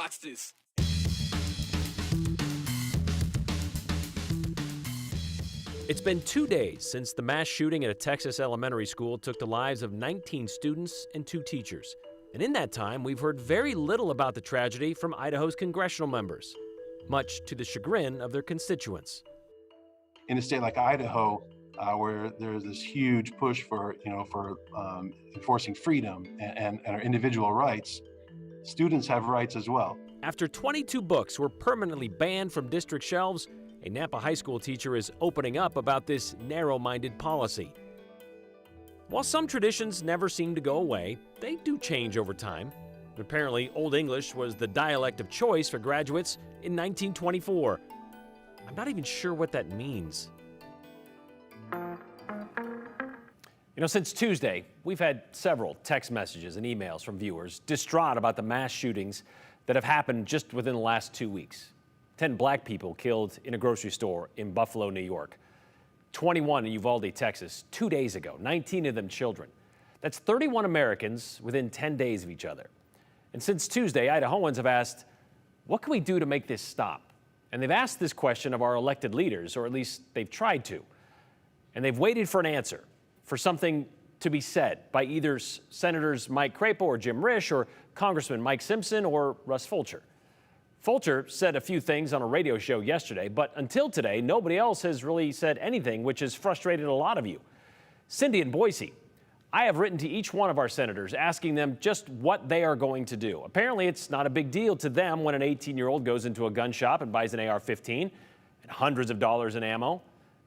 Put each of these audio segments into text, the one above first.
Watch this. It's been 2 days since the mass shooting at a Texas elementary school took the lives of 19 students and 2 teachers. And in that time, we've heard very little about the tragedy from Idaho's congressional members, much to the chagrin of their constituents. In a state like Idaho, where there's this huge push for enforcing freedom and our individual rights, students have rights as well. After 22 books were permanently banned from district shelves, a Nampa High School teacher is opening up about this narrow-minded policy. While some traditions never seem to go away, they do change over time. Apparently, Old English was the dialect of choice for graduates in 1924. I'm not even sure what that means. Since Tuesday, we've had several text messages and emails from viewers distraught about the mass shootings that have happened just within the last 2 weeks. 10 black people killed in a grocery store in Buffalo, New York. 21 in Uvalde, Texas, 2 days ago, 19 of them children. That's 31 Americans within 10 days of each other. And since Tuesday, Idahoans have asked, what can we do to make this stop? And they've asked this question of our elected leaders, or at least they've tried to. And they've waited for an answer, for something to be said by either Senators Mike Crapo or Jim Risch, or Congressman Mike Simpson or Russ Fulcher. Fulcher said a few things on a radio show yesterday, but until today, nobody else has really said anything, which has frustrated a lot of you. Cindy in Boise, I have written to each one of our senators asking them just what they are going to do. Apparently, it's not a big deal to them when an 18-year-old goes into a gun shop and buys an AR-15 and hundreds of dollars in ammo.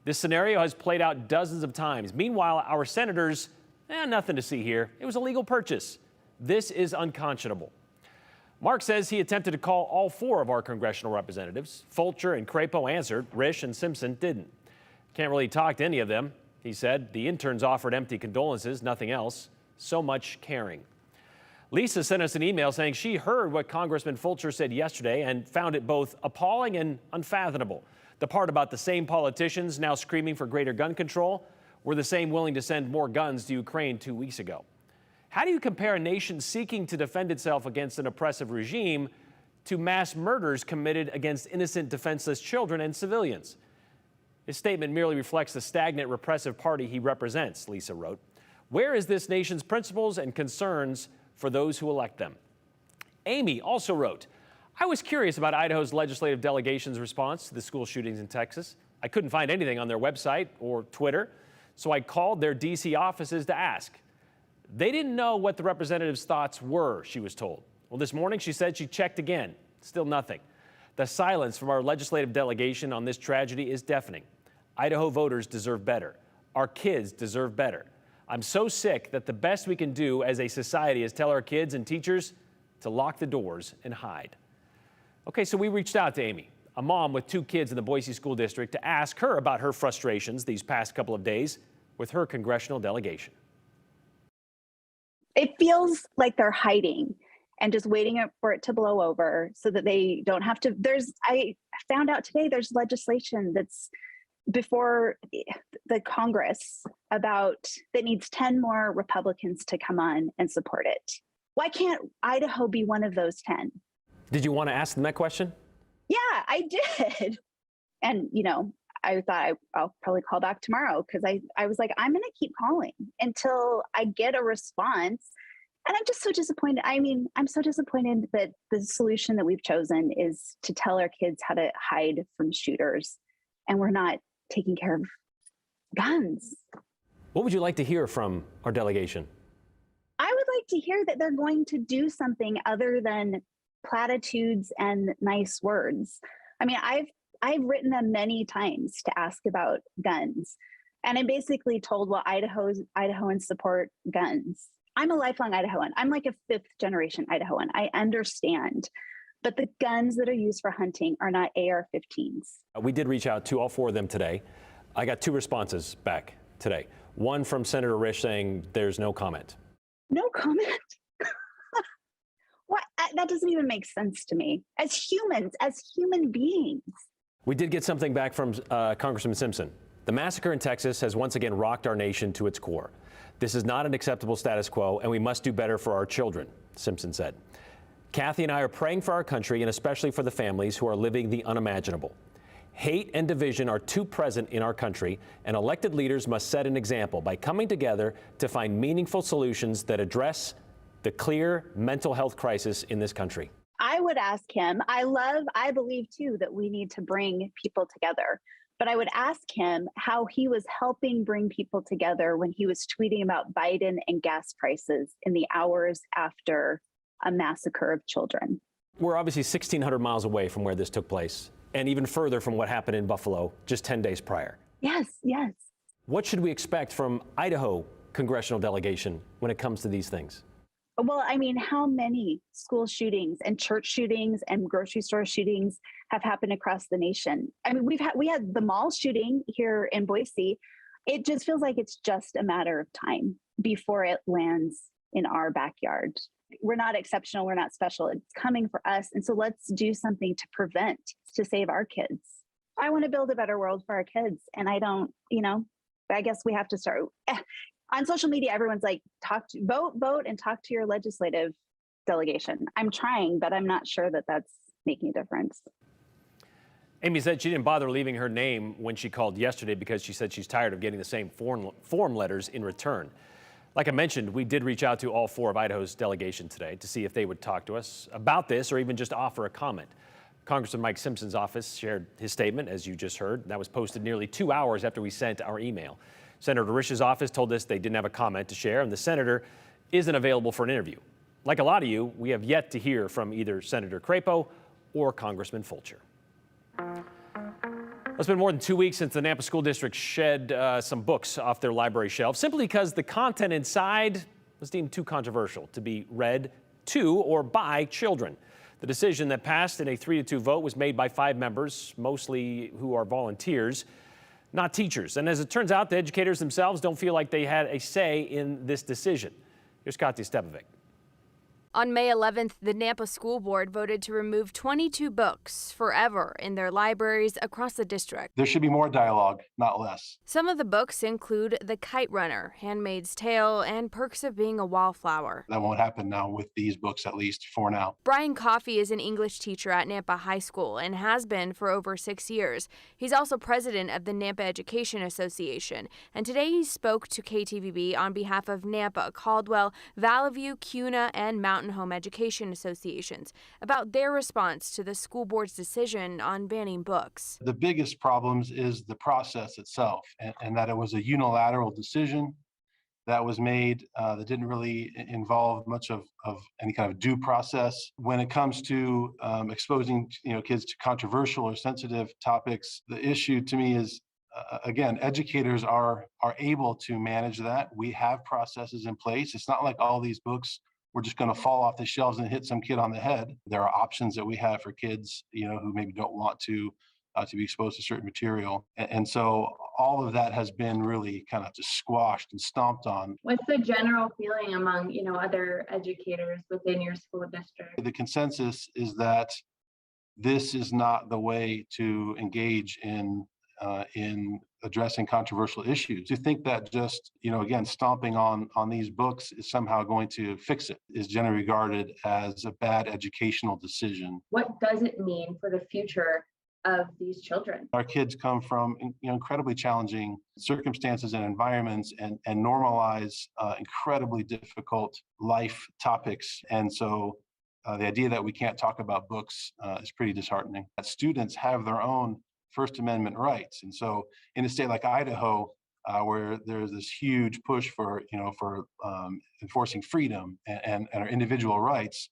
This scenario has played out dozens of times. Meanwhile, our senators, nothing to see here. It was a legal purchase. This is unconscionable. Mark says he attempted to call all 4 of our congressional representatives. Fulcher and Crapo answered. Risch and Simpson didn't. Can't really talk to any of them, he said. The interns offered empty condolences, nothing else. So much caring. Lisa sent us an email saying she heard what Congressman Fulcher said yesterday and found it both appalling and unfathomable. The part about the same politicians now screaming for greater gun control were the same willing to send more guns to Ukraine 2 weeks ago. How do you compare a nation seeking to defend itself against an oppressive regime to mass murders committed against innocent, defenseless children and civilians? His statement merely reflects the stagnant, repressive party he represents, Lisa wrote. Where is this nation's principles and concerns for those who elect them? Amy also wrote, I was curious about Idaho's legislative delegation's response to the school shootings in Texas. I couldn't find anything on their website or Twitter, so I called their D.C. offices to ask. They didn't know what the representatives' thoughts were, she was told. Well, this morning she said she checked again. Still nothing. The silence from our legislative delegation on this tragedy is deafening. Idaho voters deserve better. Our kids deserve better. I'm so sick that the best we can do as a society is tell our kids and teachers to lock the doors and hide. Okay, so we reached out to Amy, a mom with 2 kids in the Boise School District, to ask her about her frustrations these past couple of days with her congressional delegation. It feels like they're hiding and just waiting for it to blow over so that they don't have to. I found out today there's legislation that's before the Congress that needs 10 more Republicans to come on and support it. Why can't Idaho be one of those 10? Did you want to ask them that question? Yeah, I did. And, I thought I'll probably call back tomorrow because I was like, I'm going to keep calling until I get a response. And I'm just so disappointed. I mean, I'm so disappointed that the solution that we've chosen is to tell our kids how to hide from shooters. And we're not taking care of guns. What would you like to hear from our delegation? I would like to hear that they're going to do something other than platitudes and nice words. I mean, I've written them many times to ask about guns. And I'm basically told, well, Idahoans support guns. I'm a lifelong Idahoan. I'm like a 5th generation Idahoan. I understand. But the guns that are used for hunting are not AR-15s. We did reach out to all 4 of them today. I got 2 responses back today. One from Senator Risch saying there's no comment. No comment? What? That doesn't even make sense to me. As humans, as human beings. We did get something back from Congressman Simpson. The massacre in Texas has once again rocked our nation to its core. This is not an acceptable status quo, and we must do better for our children, Simpson said. Kathy and I are praying for our country and especially for the families who are living the unimaginable. Hate and division are too present in our country, and elected leaders must set an example by coming together to find meaningful solutions that address the clear mental health crisis in this country. I would ask him, I believe too that we need to bring people together, but I would ask him how he was helping bring people together when he was tweeting about Biden and gas prices in the hours after a massacre of children. We're obviously 1,600 miles away from where this took place, and even further from what happened in Buffalo just 10 days prior. Yes, yes. What should we expect from Idaho congressional delegation when it comes to these things? Well, I mean, how many school shootings and church shootings and grocery store shootings have happened across the nation? I mean, we had the mall shooting here in Boise. It just feels like it's just a matter of time before it lands in our backyard. We're not exceptional. We're not special. It's coming for us. And so let's do something to prevent, to save our kids. I want to build a better world for our kids. And I don't, I guess we have to start. On social media, everyone's like, vote, and talk to your legislative delegation. I'm trying, but I'm not sure that that's making a difference. Amy said she didn't bother leaving her name when she called yesterday because she said she's tired of getting the same form letters in return. Like I mentioned, we did reach out to all 4 of Idaho's delegation today to see if they would talk to us about this or even just offer a comment. Congressman Mike Simpson's office shared his statement, as you just heard. That was posted nearly 2 hours after we sent our email. Senator Rish's office told us they didn't have a comment to share, and the senator isn't available for an interview. Like a lot of you, we have yet to hear from either Senator Crapo or Congressman Fulcher. It's been more than 2 weeks since the Nampa School District shed some books off their library shelves simply because the content inside was deemed too controversial to be read to or by children. The decision that passed in a 3-2 vote was made by 5 members, mostly who are volunteers, not teachers. And as it turns out, the educators themselves don't feel like they had a say in this decision. Here's Kathy Stepovic. On May 11th, the Nampa School Board voted to remove 22 books forever in their libraries across the district. There should be more dialogue, not less. Some of the books include The Kite Runner, Handmaid's Tale, and Perks of Being a Wallflower. That won't happen now with these books, at least for now. Brian Coffey is an English teacher at Nampa High School and has been for over 6 years. He's also president of the Nampa Education Association. And today he spoke to KTVB on behalf of Nampa, Caldwell, Valley View, Cuna, and Mountain Home Education Associations about their response to the school board's decision on banning books. The biggest problems is the process itself, and that it was a unilateral decision that was made that didn't really involve much of any kind of due process. When it comes to exposing kids to controversial or sensitive topics, the issue to me is again, educators are able to manage that. We have processes in place. It's not like all these books we're just going to fall off the shelves and hit some kid on the head. There are options that we have for kids, who maybe don't want to be exposed to certain material. And so all of that has been really kind of just squashed and stomped on. What's the general feeling among, other educators within your school district? The consensus is that this is not the way to engage in addressing controversial issues. To think that just, again, stomping on these books is somehow going to fix it is generally regarded as a bad educational decision. What does it mean for the future of these children? Our kids come from incredibly challenging circumstances and environments and normalize incredibly difficult life topics. And so the idea that we can't talk about books is pretty disheartening. Students have their own First Amendment rights. And so in a state like Idaho, where there's this huge push for enforcing freedom and our individual rights,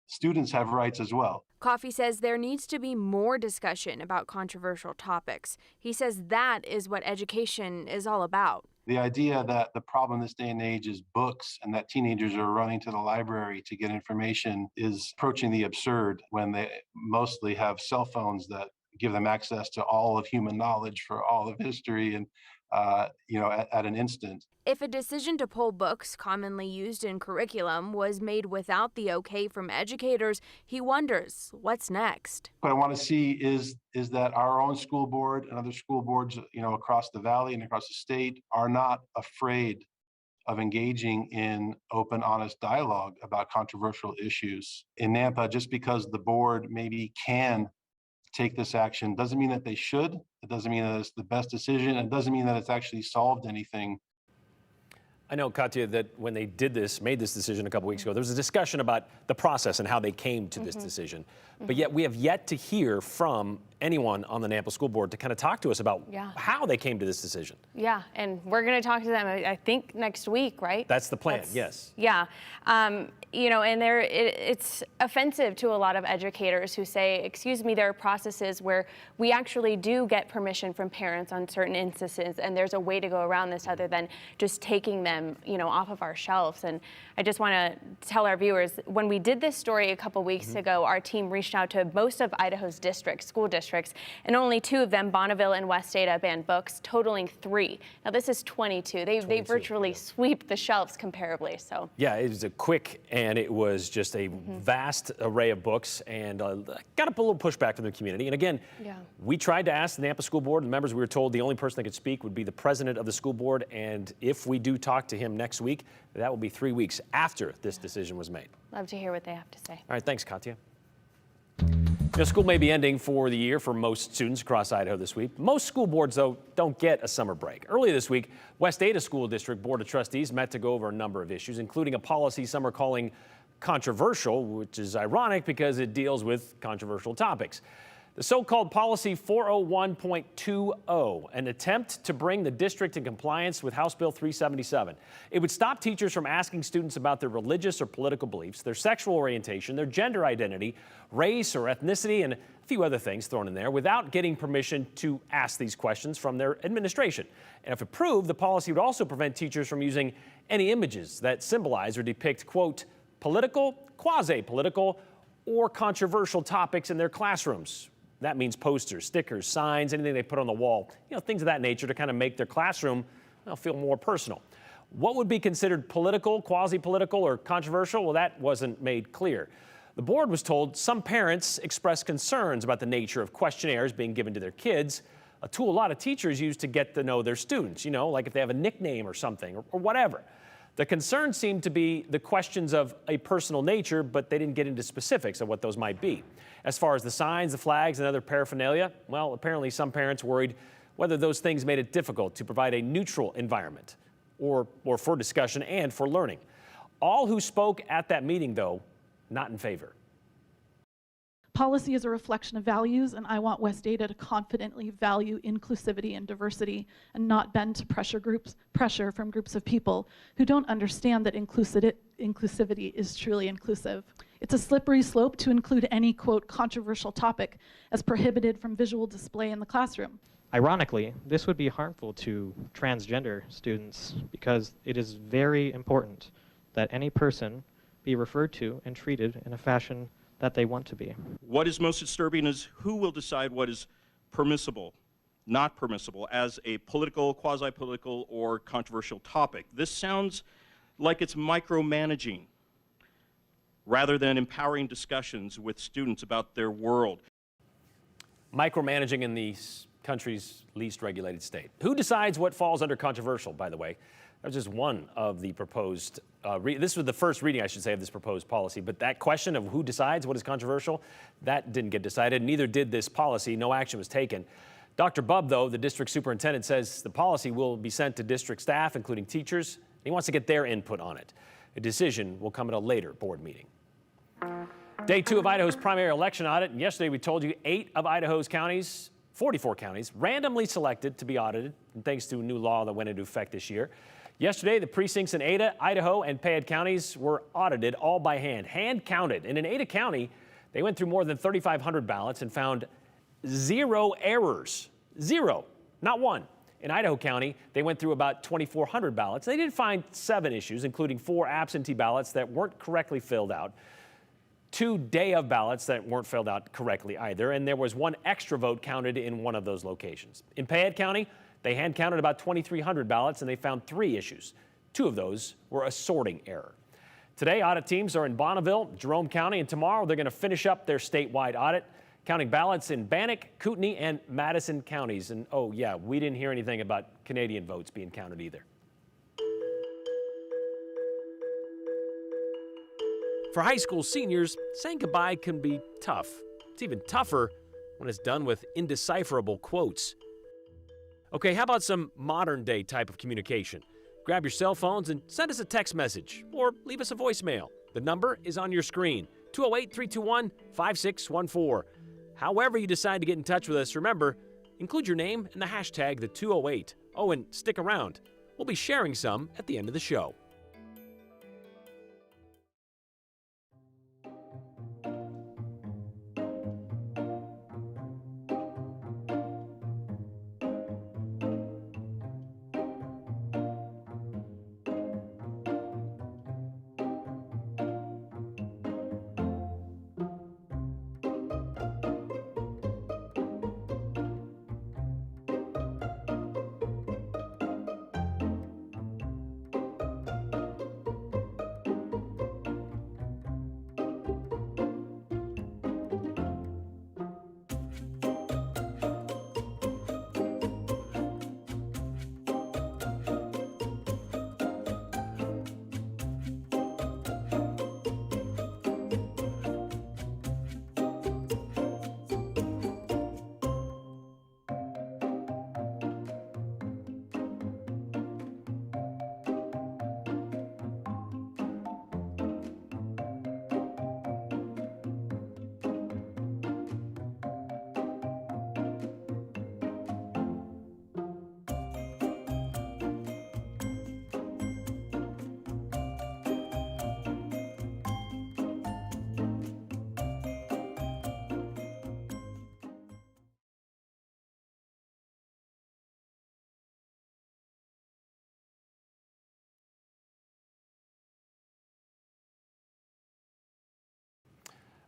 students have rights as well. Coffey says there needs to be more discussion about controversial topics. He says that is what education is all about. The idea that the problem this day and age is books and that teenagers are running to the library to get information is approaching the absurd when they mostly have cell phones that give them access to all of human knowledge for all of history and, at an instant. If a decision to pull books commonly used in curriculum was made without the okay from educators, he wonders what's next. What I want to see is that our own school board and other school boards, across the valley and across the state are not afraid of engaging in open, honest dialogue about controversial issues. In Nampa, just because the board maybe can take this action doesn't mean that they should. It doesn't mean that it's the best decision. It doesn't mean that it's actually solved anything. I know, Katya, that when they made this decision a couple weeks ago, there was a discussion about the process and how they came to this decision. But yet we have yet to hear from anyone on the Nampa School Board to kind of talk to us about how they came to this decision. Yeah, and we're going to talk to them, I think, next week, right? That's the plan, yes. Yeah. You know, and it's offensive to a lot of educators who say, excuse me, there are processes where we actually do get permission from parents on certain instances, and there's a way to go around this other than just taking them, you know, off of our shelves. And I just want to tell our viewers, when we did this story a couple weeks ago, our team reached out to most of Idaho's school districts, and only 2 of them, Bonneville and West Ada, banned books, totaling 3. Now this is 22. They virtually sweep the shelves comparably. So yeah, it was a quick, and it was just a vast array of books, and got a little pushback from the community. And again, we tried to ask the Nampa School Board, and members, we were told the only person that could speak would be the president of the school board, and if we do talk to him next week, that will be 3 weeks after this decision was made. Love to hear what they have to say. All right, thanks, Katya. You know, school may be ending for the year for most students across Idaho this week. Most school boards, though, don't get a summer break. Earlier this week, West Ada School District Board of Trustees met to go over a number of issues, including a policy some are calling controversial, which is ironic because it deals with controversial topics. The so-called Policy 401.20, an attempt to bring the district in compliance with House Bill 377. It would stop teachers from asking students about their religious or political beliefs, their sexual orientation, their gender identity, race or ethnicity, and a few other things thrown in there without getting permission to ask these questions from their administration. And if approved, the policy would also prevent teachers from using any images that symbolize or depict, quote, political, quasi-political, or controversial topics in their classrooms. That means posters, stickers, signs, anything they put on the wall, you know, things of that nature to kind of make their classroom feel more personal. What would be considered political, quasi-political, or controversial? Well, that wasn't made clear. The board was told some parents expressed concerns about the nature of questionnaires being given to their kids, a tool a lot of teachers use to get to know their students, you know, like if they have a nickname or something or whatever. The concern seemed to be the questions of a personal nature, but they didn't get into specifics of what those might be. As far as the signs, the flags, and other paraphernalia, well, apparently some parents worried whether those things made it difficult to provide a neutral environment or for discussion and for learning. All who spoke at that meeting, though, not in favor. Policy is a reflection of values, and I want West Ada to confidently value inclusivity and diversity and not bend to pressure from groups of people who don't understand that inclusivity is truly inclusive. It's a slippery slope to include any, quote, controversial topic as prohibited from visual display in the classroom. Ironically, this would be harmful to transgender students because it is very important that any person be referred to and treated in a fashion that they want to be. What is most disturbing is who will decide what is permissible, not permissible, as a political, quasi-political, or controversial topic. This sounds like it's micromanaging rather than empowering discussions with students about their world. Micromanaging in the country's least regulated state. Who decides what falls under controversial, by the way? That's just one of the proposed, this was the first reading, I should say, of this proposed policy, but that question of who decides what is controversial, that didn't get decided, neither did this policy. No action was taken. Dr. Bubb, though, the district superintendent, says the policy will be sent to district staff, including teachers. He wants to get their input on it. A decision will come at a later board meeting. Day 2 of Idaho's primary election audit, and yesterday we told you 8 of Idaho's counties, 44 counties, randomly selected to be audited, and thanks to a new law that went into effect this year. Yesterday, the precincts in Ada, Idaho, and Payette counties were audited all by hand counted. And in Ada County, they went through more than 3,500 ballots and found 0 errors. 0, not 1. In Idaho County, they went through about 2,400 ballots. They did find 7 issues, including 4 absentee ballots that weren't correctly filled out, 2 day of ballots that weren't filled out correctly either, and there was 1 extra vote counted in one of those locations. In Payette County, they hand counted about 2,300 ballots and they found 3 issues. 2 of those were a sorting error. Today, audit teams are in Bonneville, Jerome County, and tomorrow they're going to finish up their statewide audit, counting ballots in Bannock, Kootenai, and Madison counties. And oh yeah, we didn't hear anything about Canadian votes being counted either. For high school seniors, saying goodbye can be tough. It's even tougher when it's done with indecipherable quotes. Okay, how about some modern day type of communication? Grab your cell phones and send us a text message or leave us a voicemail. The number is on your screen, 208-321-5614. However you decide to get in touch with us, remember, include your name and the hashtag the 208. Oh, and stick around. We'll be sharing some at the end of the show.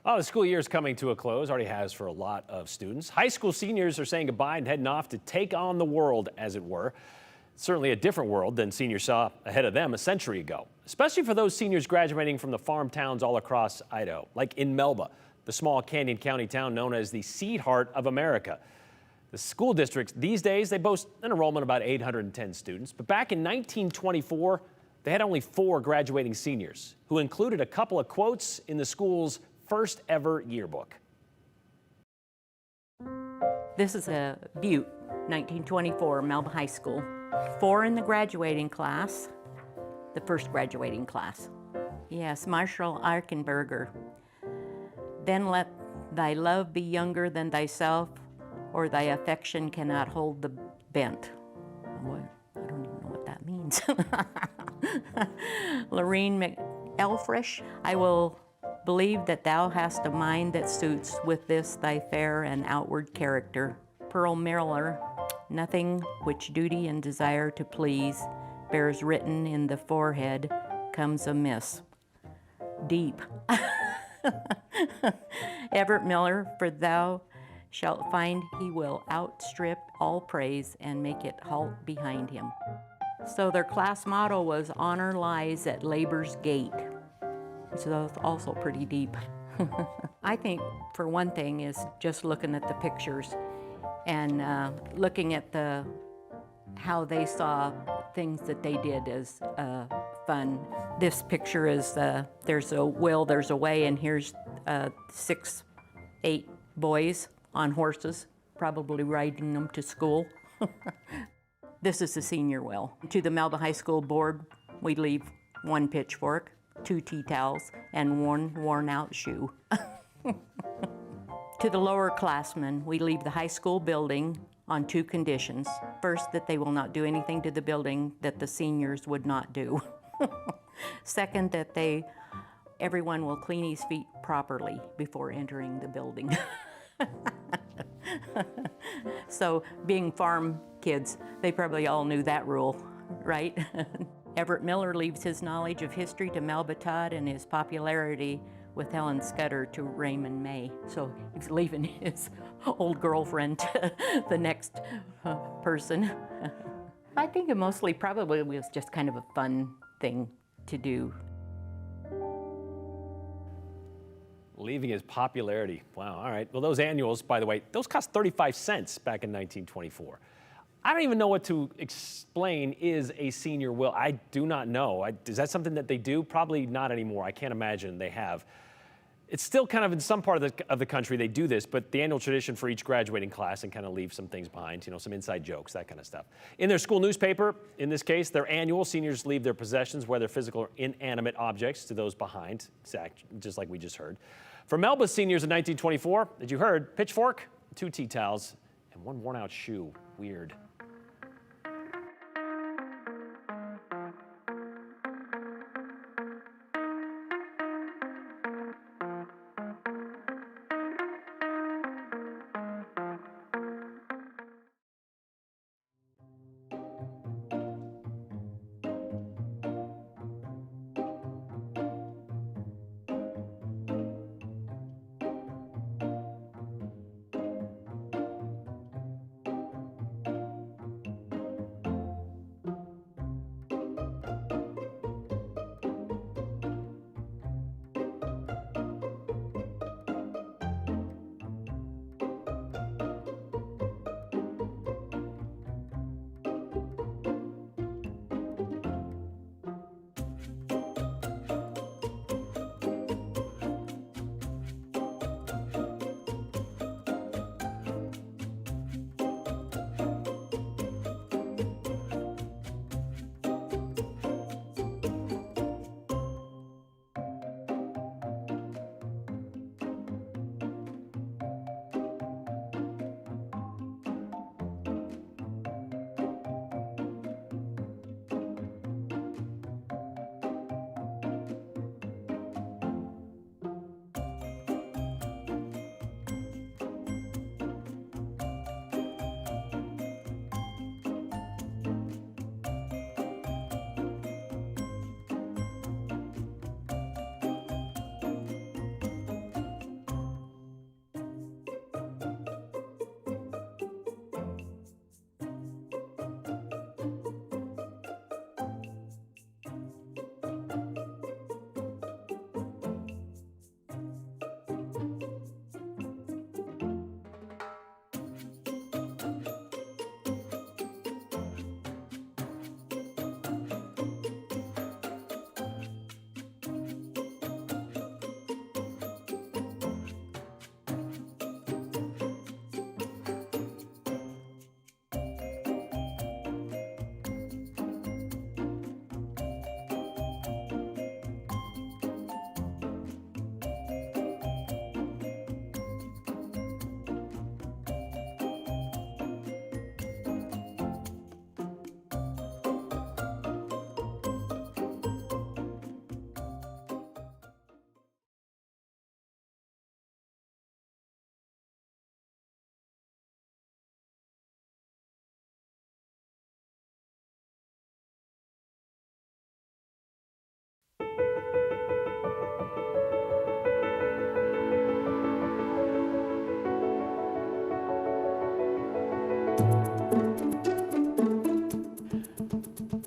Oh, the school year is coming to a close, already has for a lot of students. High school seniors are saying goodbye and heading off to take on the world, as it were. Certainly a different world than seniors saw ahead of them a century ago, especially for those seniors graduating from the farm towns all across Idaho, like in Melba, the small Canyon County town known as the seed heart of America. The school districts these days, they boast an enrollment of about 810 students, but back in 1924, they had only 4 graduating seniors, who included a couple of quotes in the school's first ever yearbook. This is a Butte, 1924, Melba High School. 4 in the graduating class, the first graduating class. Yes, Marshall Arkenberger. Then let thy love be younger than thyself, or thy affection cannot hold the bent. What? I don't even know what that means. Lorene McElfresh, I will believe that thou hast a mind that suits with this thy fair and outward character. Pearl Miller, nothing which duty and desire to please bears written in the forehead comes amiss. Deep. Everett Miller, for thou shalt find he will outstrip all praise and make it halt behind him. So their class motto was honor lies at labor's gate. So that's also pretty deep. I think for one thing is just looking at the pictures and looking at how they saw things that they did as fun. This picture is there's a will, there's a way, and here's 6, 8 boys on horses, probably riding them to school. This is the senior will. To the Melba High School board, we leave 1 pitchfork, 2 tea towels, and 1 worn-out shoe. To the lower classmen, we leave the high school building on 2 conditions. First, that they will not do anything to the building that the seniors would not do. Second, that everyone will clean his feet properly before entering the building. So, being farm kids, they probably all knew that rule, right? Everett Miller leaves his knowledge of history to Melba Todd and his popularity with Helen Scudder to Raymond May. So he's leaving his old girlfriend to the next person. I think it mostly probably was just kind of a fun thing to do. Leaving his popularity. Wow, all right. Well, those annuals, by the way, those cost 35 cents back in 1924. I don't even know what to explain is a senior will. I do not know. Is that something that they do? Probably not anymore. I can't imagine they have. It's still kind of in some part of the country they do this, but the annual tradition for each graduating class and kind of leave some things behind, some inside jokes, that kind of stuff. In their school newspaper, in this case, their annual, seniors leave their possessions, whether physical or inanimate objects, to those behind, just like we just heard. For Melba's seniors in 1924, as you heard, pitchfork, 2 tea towels, and 1 worn-out shoe. Weird.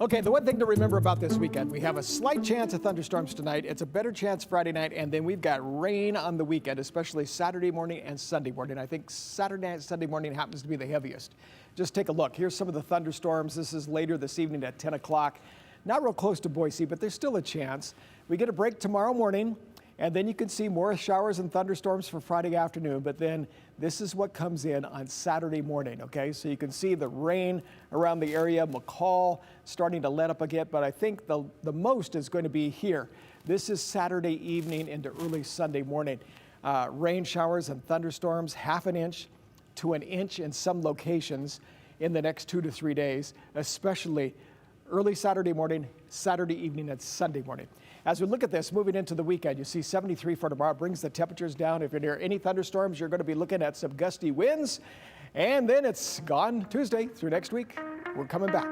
Okay, the one thing to remember about this weekend, we have a slight chance of thunderstorms tonight. It's a better chance Friday night, and then we've got rain on the weekend, especially Saturday morning and Sunday morning. I think Saturday and Sunday morning happens to be the heaviest. Just take a look. Here's some of the thunderstorms. This is later this evening at 10 o'clock. Not real close to Boise, but there's still a chance. We get a break tomorrow morning, and then you can see more showers and thunderstorms for Friday afternoon, but then this is what comes in on Saturday morning, okay? So you can see the rain around the area, McCall starting to let up again, but I think the most is going to be here. This is Saturday evening into early Sunday morning. Rain showers and thunderstorms, 1/2 inch to 1 inch in some locations in the next 2 to 3 days, especially early Saturday morning, Saturday evening, and Sunday morning. As we look at this, moving into the weekend, you see 73 for tomorrow, brings the temperatures down. If you're near any thunderstorms, you're going to be looking at some gusty winds. And then it's gone Tuesday through next week. We're coming back.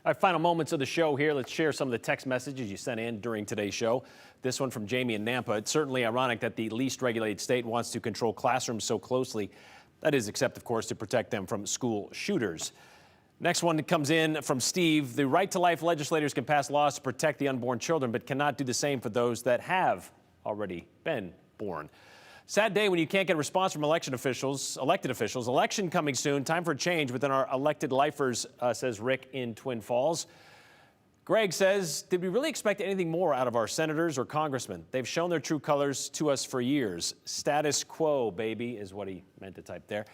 Our final moments of the show here. Let's share some of the text messages you sent in during today's show. This one from Jamie in Nampa. It's certainly ironic that the least regulated state wants to control classrooms so closely. That is, except, of course, to protect them from school shooters. Next one comes in from Steve. The right to life legislators can pass laws to protect the unborn children, but cannot do the same for those that have already been born. Sad day when you can't get a response from elected officials. Election coming soon. Time for a change within our elected lifers, says Rick in Twin Falls. Greg says, did we really expect anything more out of our senators or congressmen? They've shown their true colors to us for years. Status quo, baby, is what he meant to type there.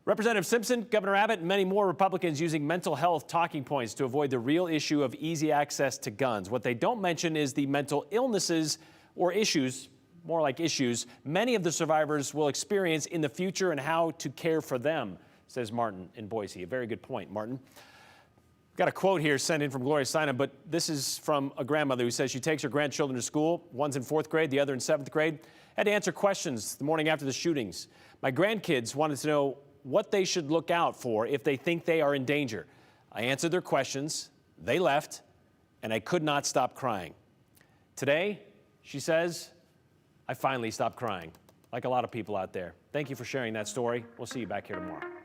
Representative Simpson, Governor Abbott, and many more Republicans using mental health talking points to avoid the real issue of easy access to guns. What they don't mention is the mental illnesses or issues, more like issues, many of the survivors will experience in the future and how to care for them, says Martin in Boise. A very good point, Martin. Got a quote here sent in from Gloria Steinem, but this is from a grandmother who says she takes her grandchildren to school. One's in 4th grade, the other in 7th grade. Had to answer questions the morning after the shootings. My grandkids wanted to know what they should look out for if they think they are in danger. I answered their questions, they left, and I could not stop crying. Today, she says, I finally stopped crying, like a lot of people out there. Thank you for sharing that story. We'll see you back here tomorrow.